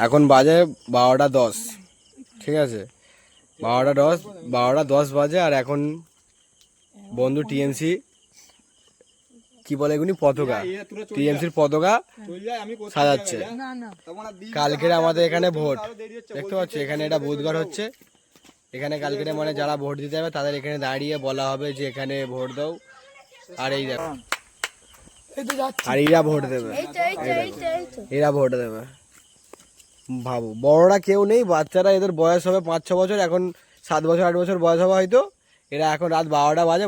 এখন বাজে 12:10, ঠিক আছে? 12:10 বাজে। আর এখন বন্ধু টিএমসি কি বলে এগুলি, পতাকা, টিএমসির পতাকা সাজাচ্ছে। কালকের আমাদের এখানে ভোট, দেখতে পাচ্ছ এখানে এটা বুধবার হচ্ছে। এখানে কালকের মানে যারা ভোট দিতে যাবে তাদের এখানে দাঁড়িয়ে বলা হবে যে এখানে ভোট দাও। আর এই দেখো, আর এরা ভোট দেবে, এরা ভোট দেবে। ভাবো, বড়রা কেউ নেই, বাচ্চারা, এদের বয়স হবে 5-6 বছর, এখন 7 বছর 8 বছর বয়স হবে হয়তো। এরা এখন রাত 12টা বাজে,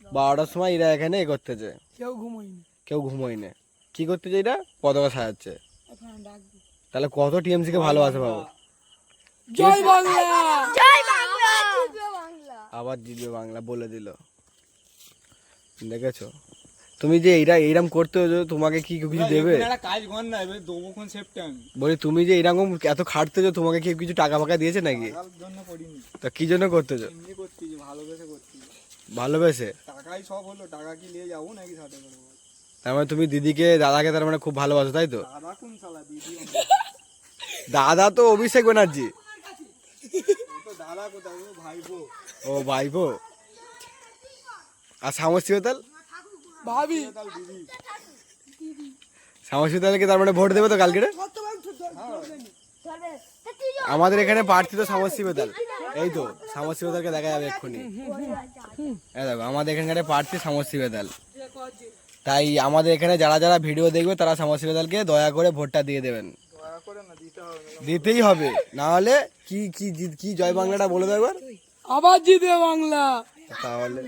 12টার সময় এরা এখানে এ করতেছে। কেউ ঘুমোয়নি। কি করতেছে? এটা পতাকা সাজাচ্ছে। তাহলে কত টিএমসি কে ভালোবাসে ভাবো। জয় বাংলা, জয় বাংলা। আবার জিতবে বাংলা বলে দিল, দেখেছো? তুমি যে এইরকম করতে হতো, তোমাকে কি কিছু দেবে? বলি তুমি যে এইরকম এত খাটতেছো, তোমাকে কি কিছু টাকা ফাঁকা দিয়েছে নাকি? তা কি জন্য করতেছো? ভালোবেসে? টাকাই সব হলো, টাকা কি নিয়ে যাবো নাকি সাথে করবো? তার মানে তুমি দিদিকে, দাদাকে তার মানে খুব ভালোবাসো, তাই তো? দাদা কোন শালা, দিদি? দাদা তো অভিষেক ব্যানার্জি। তো দাদা কোথায়, ও ভাইপো। ও ভাইপো। আর সামসিবতাল ভাবি, সামসিবতালকে তার মানে ভোট দেবে তো কালকে? আমাদের এখানে প্রার্থী তো সামসিবতাল, এই তো সামসিবতালকে দেখা যাবে এক্ষুনি। এই দেখো আমাদের এখানকার প্রার্থী সামসিবতাল। তাই আমাদের এখানে যারা যারা ভিডিও দেখবে তারা সামসিবতালকে দয়া করে ভোটটা দিয়ে দেবেন। দিতেই হবে, না হলে কি কি কি জয় বাংলাটা বলে দেবো একবার। আবার জিতবে বাংলা। তাহলে